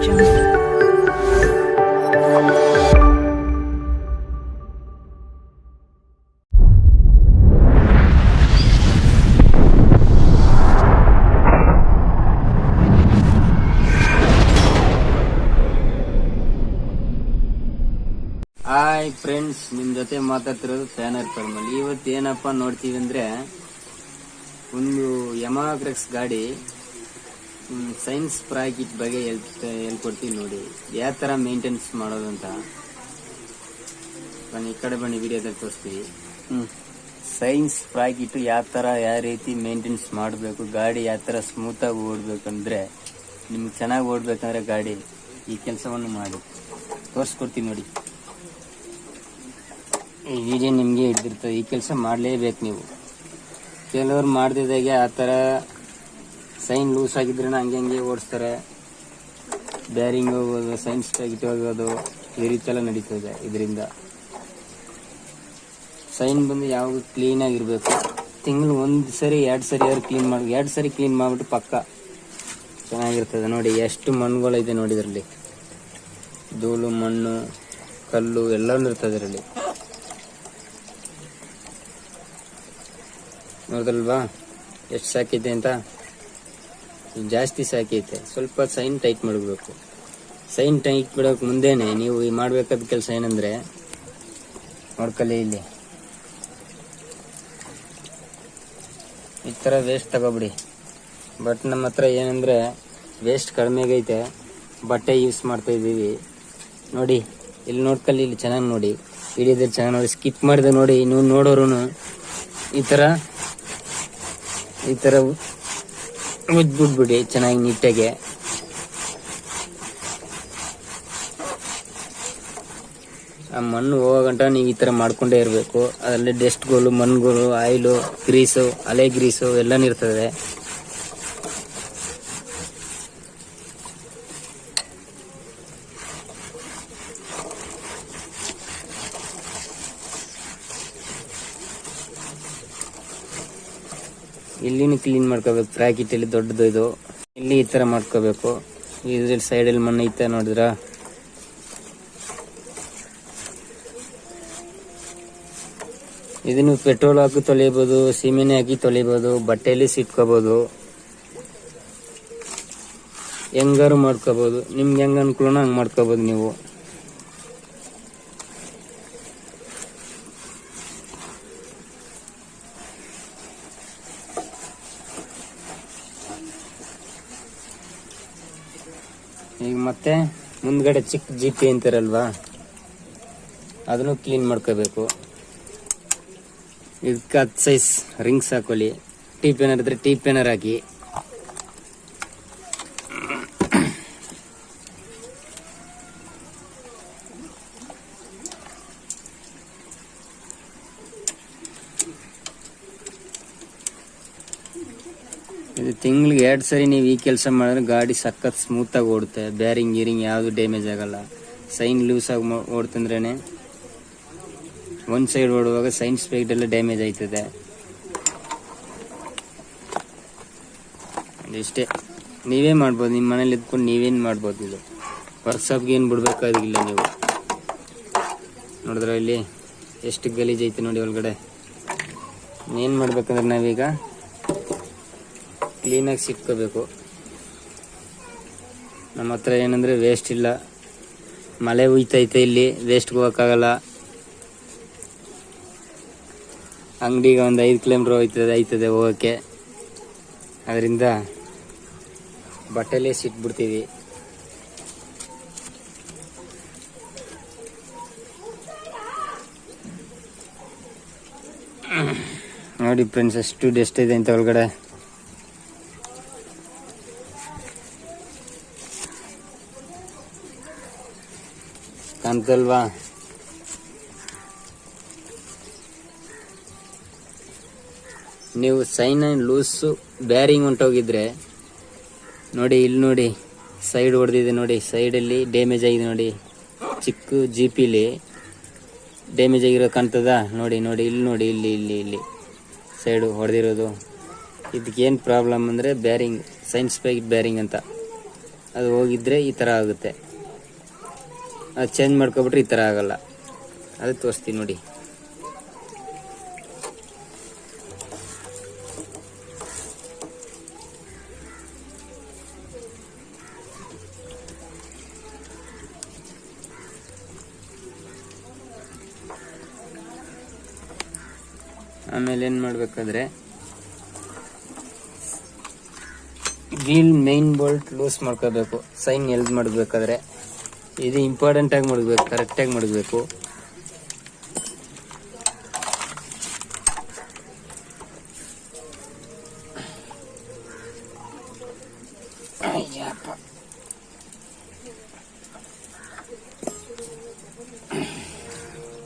Hi friends, ನಿಮ್ ಜೊತೆ ಮಾತಾಡ್ತಿರೋದು panerperumal. ಇವತ್ತು ಏನಪ್ಪಾ ನೋಡ್ತೀವಿ ಅಂದ್ರೆ, ಒಂದು ಯಮಾಗ್ರೆಕ್ಸ್ ಗಾಡಿ ಸೈನ್ಸ್ ಪ್ರಾಕೆಟ್ ಬಗ್ಗೆ ಹೇಳ್ಕೊಡ್ತೀವಿ ನೋಡಿ, ಯಾವ ತರ ಮೇಂಟೆನೆನ್ಸ್ ಮಾಡೋದು ಅಂತ. ಬನ್ನಿ ಈ ಕಡೆ ಬನ್ನಿ, ವಿಡಿಯೋದಲ್ಲಿ ತೋರಿಸ್ತೀವಿ. ಸೈನ್ಸ್ ಪ್ರಾಕೆಟ್ ಯಾವ ರೀತಿ ಮೇಂಟೆನೆನ್ಸ್ ಮಾಡಬೇಕು, ಗಾಡಿ ಯಾವ ತರ ಸ್ಮೂತ್ ಆಗಿ ಓಡ್ಬೇಕಂದ್ರೆ, ನಿಮ್ಗೆ ಚೆನ್ನಾಗಿ ಓಡ್ಬೇಕಂದ್ರೆ ಗಾಡಿ ಈ ಕೆಲಸವನ್ನು ಮಾಡಿ ತೋರಿಸ್ಕೊಡ್ತೀವಿ ನೋಡಿ. ಈ ವಿಡಿಯೋ ನಿಮಗೆ ಹಿಡಿದಿರ್ತದೆ, ಈ ಕೆಲಸ ಮಾಡಲೇಬೇಕು ನೀವು. ಕೆಲವರು ಮಾಡ್ದಿದ್ದಾಗೆ ಆ ಥರ ಸೈನ್ ಲೂಸ್ ಆಗಿದ್ರೆ ಹಂಗೆ ಓಡಿಸ್ತಾರೆ, ಬ್ಯಾರಿಂಗ್ ಹೋಗೋದು, ಸೈನ್ಸ್ ಪ್ಯಾಕೆಟ್ ಹೋಗೋದು, ಈ ರೀತಿ ಎಲ್ಲ ನಡೀತದೆ. ಇದರಿಂದ ಸೈನ್ ಬಂದು ಯಾವಾಗ ಕ್ಲೀನಾಗಿರಬೇಕು. ತಿಂಗಳು 1 ಸರಿ 2 ಸರಿ ಕ್ಲೀನ್ ಮಾಡಿ, 2 ಸರಿ ಕ್ಲೀನ್ ಮಾಡಿಬಿಟ್ಟು ಪಕ್ಕ ಚೆನ್ನಾಗಿರ್ತದೆ. ನೋಡಿ ಎಷ್ಟು ಮಣ್ಣುಗಳಿದೆ ನೋಡಿ, ಇದರಲ್ಲಿ ಧೂಳು, ಮಣ್ಣು, ಕಲ್ಲು ಎಲ್ಲನೂ ಇರ್ತದೆ ಇದರಲ್ಲಿ. ನೋಡಿದ್ರಲ್ವಾ ಎಷ್ಟು ಸಾಕೈತೆ ಅಂತ. ಜಾಸ್ತಿ ಸಾಕೈತೆ, ಸ್ವಲ್ಪ ಸೈನ್ ಟೈಟ್ ಮಾಡಬೇಕು. ಸೈನ್ ಟೈಟ್ ಮಾಡೋಕೆ ಮುಂದೆನೆ ನೀವು ಮಾಡಬೇಕಾದ ಕೆಲಸ ಏನಂದ್ರೆ, ನೋಡ್ಕೊಳ್ಳಿ ಇಲ್ಲಿ ಈ ಥರ ವೇಸ್ಟ್ ತಗೋಬಿಡಿ. ಬಟ್ ನಮ್ಮ ಹತ್ರ ಏನಂದ್ರೆ ವೇಸ್ಟ್ ಕಡಿಮೆ ಆಗೈತೆ, ಬಟ್ಟೆ ಯೂಸ್ ಮಾಡ್ತಾ ಇದ್ದೀವಿ ನೋಡಿ. ಇಲ್ಲಿ ನೋಡ್ಕೊಳ್ಳಿ, ಇಲ್ಲಿ ಚೆನ್ನಾಗಿ ನೋಡಿ, ವಿಡಿಯೋದಲ್ಲಿ ಚೆನ್ನಾಗಿ ನೋಡಿ. ಸ್ಕಿಪ್ ಮಾಡಿದೆ ನೋಡಿ, ನೀವು ನೋಡೋರು ಈ ಥರ ಉಜ್ಬಿಡ್ಬಿಡಿ ಚೆನ್ನಾಗಿ ನೀಟಾಗೆ. ಆ ಮಣ್ಣು ಹೋಗೋ ಗಂಟ ನೀವು ಈ ಥರ ಮಾಡ್ಕೊಂಡೇ ಇರಬೇಕು. ಅದರಲ್ಲಿ ಡಸ್ಟ್ಗಳು, ಮಣ್ಣುಗಳು, ಆಯಿಲು, ಗ್ರೀಸು, ಅಲೆ ಗ್ರೀಸು ಎಲ್ಲನೂ ಇರ್ತದೆ. ಇಲ್ಲಿನೂ ಕ್ಲೀನ್ ಮಾಡ್ಕೋಬೇಕು. ಪ್ಯಾಕೆಟ್ ಇಲ್ಲಿ ದೊಡ್ಡದು, ಇದು ಇಲ್ಲಿ ಈ ತರ ಮಾಡ್ಕೋಬೇಕು. ಇದ್ರಲ್ಲಿ ಸೈಡಲ್ಲಿ ಮಣ್ಣು ಐತೆ ನೋಡಿದ್ರ, ಇದನ್ನು ಪೆಟ್ರೋಲ್ ಹಾಕಿ ತೊಳಿಬಹುದು, ಸೀಮೆಣ್ಣೆ ಹಾಕಿ ತೊಳಿಬಹುದು, ಬಟ್ಟೆಯಲ್ಲಿ ಸಿಟ್ಕೋಬಹುದು, ಹೆಂಗಾರು ಮಾಡ್ಕೋಬಹುದು. ನಿಮ್ಗೆ ಹೆಂಗ ಅನುಕೂಲನ ಹಂಗೆ ಮಾಡ್ಕೋಬಹುದು ನೀವು. ಈಗ ಮತ್ತೆ ಮುಂದ್ಗಡೆ ಚಿಕ್ಕ ಜಿಪಿ ಅಂತಾರಲ್ವಾ, ಅದನ್ನು ಕ್ಲೀನ್ ಮಾಡ್ಕೋಬೇಕು. ಇದಕ್ಕೆ 10 ಸೈಜ್ ರಿಂಗ್ಸ್ ಹಾಕೊಳ್ಳಿ. ಟೀ ಪೇನರ್ ಇದ್ರೆ ಟೀ ಪೇನರ್ ಹಾಕಿ. ಇದು ತಿಂಗಳಿಗೆ 2 ಸರಿ ನೀವು ಈ ಕೆಲಸ ಮಾಡಿದ್ರೆ ಗಾಡಿ ಸಖತ್ ಸ್ಮೂತ್ ಆಗಿ ಓಡುತ್ತೆ. ಬ್ಯಾರಿಂಗ್ ಗೀರಿಂಗ್ ಯಾವುದು ಡ್ಯಾಮೇಜ್ ಆಗಲ್ಲ. ಸೈನ್ ಲೂಸ್ ಆಗಿ ಓಡ್ತಂದ್ರೇನೆ ಒಂದು ಸೈಡ್ ಓಡುವಾಗ ಸೈನ್ ಸ್ಪೆಕ್ಟ್ ಎಲ್ಲ ಡ್ಯಾಮೇಜ್ ಆಯ್ತದೆ. ಇಷ್ಟೇ, ನೀವೇ ಮಾಡ್ಬೋದು. ನಿಮ್ಮ ಮನೇಲಿ ಇದ್ಕೊಂಡು ನೀವೇನು ಮಾಡ್ಬೋದು. ಇದು ವರ್ಕ್ಶಾಪ್ಗೆ ಏನು ಬಿಡ್ಬೇಕಾಗಿಲ್ಲ ನೀವು. ನೋಡಿದ್ರೆ ಇಲ್ಲಿ ಎಷ್ಟು ಗಲೀಜ್ ಐತೆ ನೋಡಿ ಒಳಗಡೆ. ಏನು ಮಾಡ್ಬೇಕಂದ್ರೆ ನಾವೀಗ ಕ್ಲೀನಾಗಿ ಸಿಟ್ಕೋಬೇಕು. ನಮ್ಮ ಹತ್ರ ಏನಂದರೆ ವೇಸ್ಟ್ ಇಲ್ಲ, ಮಳೆ ಹುಯ್ತೈತೆ, ಇಲ್ಲಿ ವೇಸ್ಟ್ಗೆ ಹೋಗೋಕ್ಕಾಗಲ್ಲ. ಅಂಗಡಿಗೆ ಒಂದು 5 ಕಿಲೋಮೀಟ್ರ್ ಐತದೆ ಹೋಗೋಕ್ಕೆ. ಅದರಿಂದ ಬಟ್ಟೆಲೇ ಸಿಟ್ಬಿಡ್ತೀವಿ. ನೋಡಿ ಫ್ರೆಂಡ್ಸ್, ಎಷ್ಟು ಡಸ್ಟ್ ಇದೆ ಅಂತ ಒಳಗಡೆ. ಕಾಣ್ತಲ್ವಾ? ನೀವು ಸೈನ್ ಲೂಸು ಬ್ಯಾರಿಂಗ್ ಹೊಂಟೋಗಿದ್ರೆ ನೋಡಿ, ಇಲ್ಲಿ ನೋಡಿ ಸೈಡ್ ಹೊಡೆದಿದೆ ನೋಡಿ, ಸೈಡಲ್ಲಿ ಡ್ಯಾಮೇಜ್ ಆಗಿದೆ ನೋಡಿ. ಚಿಕ್ಕ ಜಿಪಿಲಿ ಡ್ಯಾಮೇಜ್ ಆಗಿರೋ ಕಾಣ್ತದ ನೋಡಿ. ಇಲ್ಲಿ ನೋಡಿ, ಇಲ್ಲಿ ಸೈಡು ಹೊಡೆದಿರೋದು. ಇದಕ್ಕೇನು ಪ್ರಾಬ್ಲಮ್ ಅಂದರೆ ಬ್ಯಾರಿಂಗ್, ಸೈನ್ಸ್ ಪ್ಯಾಕೆಟ್ ಬ್ಯಾರಿಂಗ್ ಅಂತ. ಅದು ಹೋಗಿದ್ರೆ ಈ ಥರ ಆಗುತ್ತೆ. ಅದು ಚೇಂಜ್ ಮಾಡ್ಕೊಬಿಟ್ರೆ ಈ ಥರ ಆಗಲ್ಲ. ಅದು ತೋರಿಸ್ತೀನಿ ನೋಡಿ. ಆಮೇಲೆ ಏನು ಮಾಡಬೇಕಾದ್ರೆ ವೀಲ್ ಮೈನ್ ಬೋಲ್ಟ್ ಲೂಸ್ ಮಾಡ್ಕೋಬೇಕು. ಸೈನ್ ಎಲ್ದ್ ಮಾಡಬೇಕಾದ್ರೆ ಇದು ಇಂಪಾರ್ಟೆಂಟಾಗಿ ಮಾಡಬೇಕು, ಕರೆಕ್ಟಾಗಿ ಮಾಡಬೇಕು.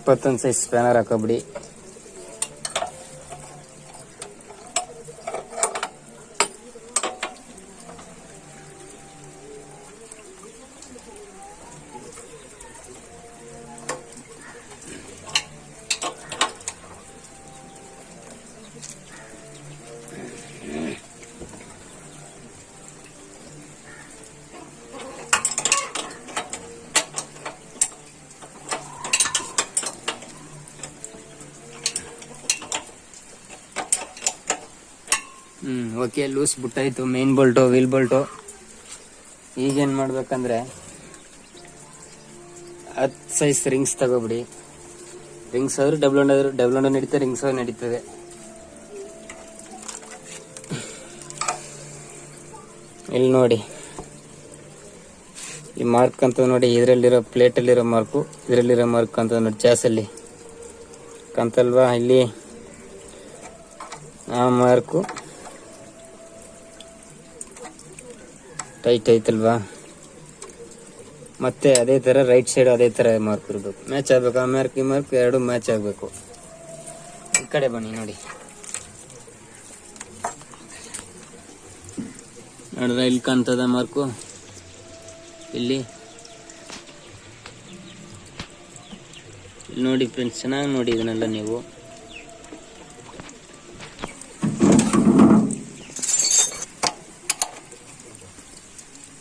ಇಪ್ಪತ್ತೊಂದು ಸೈಜ್ ಸ್ಪ್ಯಾನರ್ ಹಾಕೋಬಿಡಿ. ಓಕೆ, ಲೂಸ್ ಬಿಟ್ಟಾಯ್ತು ಮೇನ್ ಬೋಲ್ಟು, ವೀಲ್ ಬೋಲ್ಟು. ಈಗೇನು ಮಾಡ್ಬೇಕಂದ್ರೆ 10 ಸೈಜ್ ರಿಂಗ್ಸ್ ತಗೋಬಿಡಿ. ರಿಂಗ್ಸ್ ಆದ್ರೂ ಡಬಲ್ ಅಂಡರ್ ನಡೀತದೆ, ರಿಂಗ್ಸ್ ನಡೀತದೆ. ಇಲ್ಲಿ ನೋಡಿ, ಈ ಮಾರ್ಕ್ ಅಂತ ನೋಡಿ, ಇದರಲ್ಲಿರೋ ಪ್ಲೇಟಲ್ಲಿರೋ ಮಾರ್ಕು, ಇದರಲ್ಲಿರೋ ಮಾರ್ಕ್ ಅಂತ ನೋಡಿ, ಚಾಸಲ್ಲಿ ಕಂತಲ್ವಾ, ಇಲ್ಲಿ ಆ ಮಾರ್ಕು ಟೈಟ್ ಐತಲ್ವಾ. ಮತ್ತೆ ಅದೇ ಥರ ರೈಟ್ ಸೈಡ್ ಅದೇ ಥರ ಮಾರ್ಕ್ ಇರಬೇಕು, ಮ್ಯಾಚ್ ಆಗಬೇಕು. ಆ ಮಾರ್ಕ್ ಈ ಮಾರ್ಕ್ ಎರಡು ಮ್ಯಾಚ್ ಆಗಬೇಕು. ಈ ಕಡೆ ಬನ್ನಿ ನೋಡಿ, ನೋಡಿದ್ರೆ ಇಲ್ಲಿ ಕಾಣ್ತದ ಮಾರ್ಕು. ಇಲ್ಲಿ ನೋಡಿ ಫ್ರೆಂಡ್ಸ್, ಚೆನ್ನಾಗಿ ನೋಡಿ ಇದನ್ನೆಲ್ಲ ನೀವು.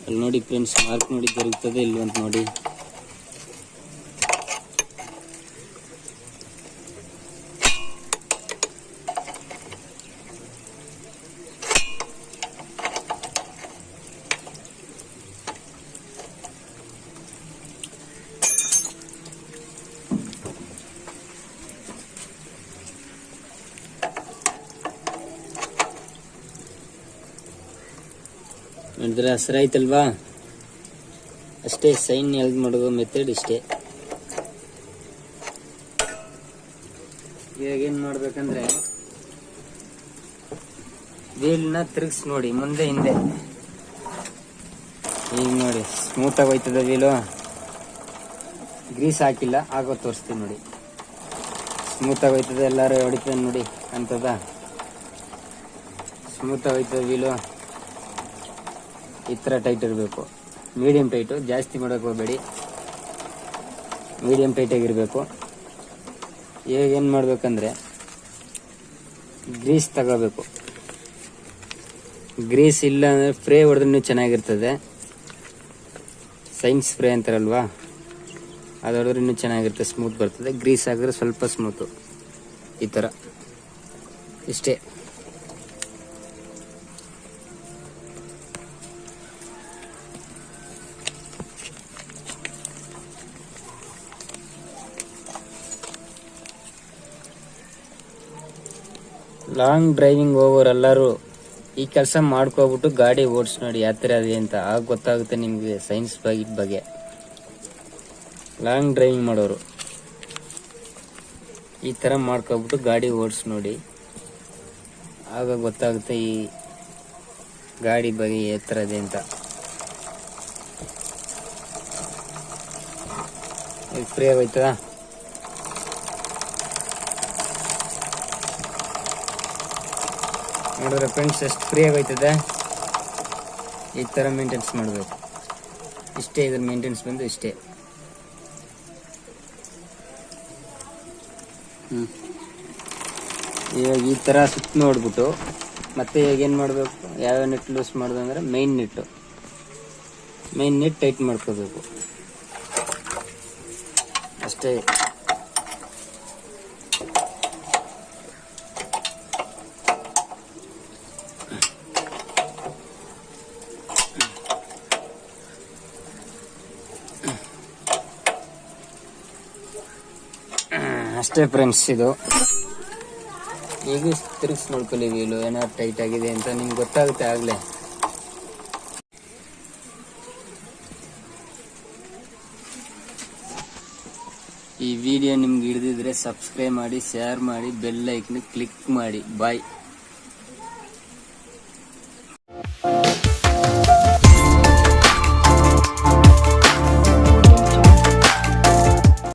ಅಲ್ಲಿ ನೋಡಿ ಫ್ರೆಂಡ್ಸ್, ಮಾರ್ಕ್ ನೋಡಿ ಜరుగుತ್ತದೆ ಇಲ್ಲಿ ಅಂತ ನೋಡಿ. ನೋಡಿದ್ರೆ ಹಸಿರಾಯ್ತಲ್ವಾ, ಅಷ್ಟೇ. ಸೈನ್ ಎಲ್ದ್ ಮಾಡೋದು ಮೆಥಡ್ ಇಷ್ಟೇ. ಇವಾಗ ಏನ್ ಮಾಡ್ಬೇಕಂದ್ರೆ ವೀಲ್ನ ತಿರುಗಿಸಿ ನೋಡಿ, ಮುಂದೆ ಹಿಂದೆ. ಈಗ ನೋಡಿ ಸ್ಮೂತ್ ಆಗಿ ಹೋಯ್ತದ ವೀಲು. ಗ್ರೀಸ್ ಹಾಕಿಲ್ಲ, ಆಗೋ ತೋರಿಸ್ತೀನಿ ನೋಡಿ. ಸ್ಮೂತ್ ಆಗಿ ಹೋಯ್ತದ, ಎಲ್ಲಾರು ಹೊಡಿತದೆ ನೋಡಿ ಅಂತದ. ಸ್ಮೂತ್ ಆಗಿ ಹೋಯ್ತದ ವೀಲು. ಈ ಥರ ಟೈಟ್ ಇರಬೇಕು, ಮೀಡಿಯಂ ಟೈಟು, ಜಾಸ್ತಿ ಮಾಡೋಕೆ ಹೋಗಬೇಡಿ, ಮೀಡಿಯಂ ಟೈಟಾಗಿರಬೇಕು. ಇವಾಗ ಏನು ಮಾಡಬೇಕಂದ್ರೆ ಗ್ರೀಸ್ ತಗೋಬೇಕು. ಗ್ರೀಸ್ ಇಲ್ಲ ಅಂದರೆ ಸ್ಪ್ರೇ ಹೊಡೆದ್ರೂ ಚೆನ್ನಾಗಿರ್ತದೆ. ಸೈನ್ಸ್ ಸ್ಪ್ರೇ ಅಂತಾರಲ್ವಾ, ಅದು ಹೊಡೆದ್ರೆ ಇನ್ನೂ ಚೆನ್ನಾಗಿರ್ತದೆ, ಸ್ಮೂತ್ ಬರ್ತದೆ. ಗ್ರೀಸ್ ಹಾಕಿದ್ರೆ ಸ್ವಲ್ಪ ಸ್ಮೂತು. ಈ ಥರ ಇಷ್ಟೇ. ಲಾಂಗ್ ಡ್ರೈವಿಂಗ್ ಹೋಗೋರು ಎಲ್ಲರೂ ಈ ಕೆಲಸ ಮಾಡ್ಕೊಬಿಟ್ಟು ಗಾಡಿ ಓಡಿಸಿ ನೋಡಿ ಯಾವ ಥರ ಅದೇ ಅಂತ. ಆಗ ಗೊತ್ತಾಗುತ್ತೆ ನಿಮಗೆ ಸೈನ್ಸ್ ಬಗ್ಗೆ. ಲಾಂಗ್ ಡ್ರೈವಿಂಗ್ ಮಾಡೋರು ಈ ಥರ ಮಾಡ್ಕೊಬಿಟ್ಟು ಗಾಡಿ ಓಡಿಸಿ ನೋಡಿ, ಆಗ ಗೊತ್ತಾಗುತ್ತೆ ಈ ಗಾಡಿ ಬಗ್ಗೆ ಯಾವ ಥರ ಇದೆ ಅಂತ. ಫ್ರೀ ಆಗೋಯ್ತದ. ನೋಡಿದ್ರೆ ಫ್ರೆಂಡ್ಸ್ ಎಷ್ಟು ಫ್ರೀ ಆಗೋಯ್ತದೆ. ಈ ಥರ ಮೇಂಟೆನ್ಸ್ ಮಾಡಬೇಕು. ಇಷ್ಟೇ, ಇದ್ರ ಮೇಂಟೆನ್ಸ್ ಬಂದು ಇಷ್ಟೇ. ಇವಾಗ ಈ ಥರ ಸುತ್ತ ನೋಡ್ಬಿಟ್ಟು ಮತ್ತೆ ಇವಾಗ ಏನು ಮಾಡಬೇಕು, ಯಾವ ನೆಟ್ ಲೂಸ್ ಮಾಡೋದು ಅಂದರೆ ಮೈನ್ ನೆಟ್ಟು. ಮೇನ್ ನೆಟ್ ಟೈಟ್ ಮಾಡ್ಕೋಬೇಕು ಅಷ್ಟೇ. ಅಷ್ಟೇ ಫ್ರೆಂಡ್ಸ್, ಇದು ಈಗ ತಿರುಗಿಸಿ ನೋಡ್ಕೊಳ್ಳಿ ವೀಲು ಏನಾದ್ರು ಟೈಟ್ ಆಗಿದೆ ಅಂತ ನಿಮ್ಗೆ ಗೊತ್ತಾಗುತ್ತೆ ಆಗಲೇ. ಈ ವಿಡಿಯೋ ನಿಮ್ಗೆ ಹಿಡಿದಿದ್ರೆ ಸಬ್ಸ್ಕ್ರೈಬ್ ಮಾಡಿ, ಶೇರ್ ಮಾಡಿ, ಬೆಲ್ ಐಕನ್ ಕ್ಲಿಕ್ ಮಾಡಿ. ಬಾಯ್.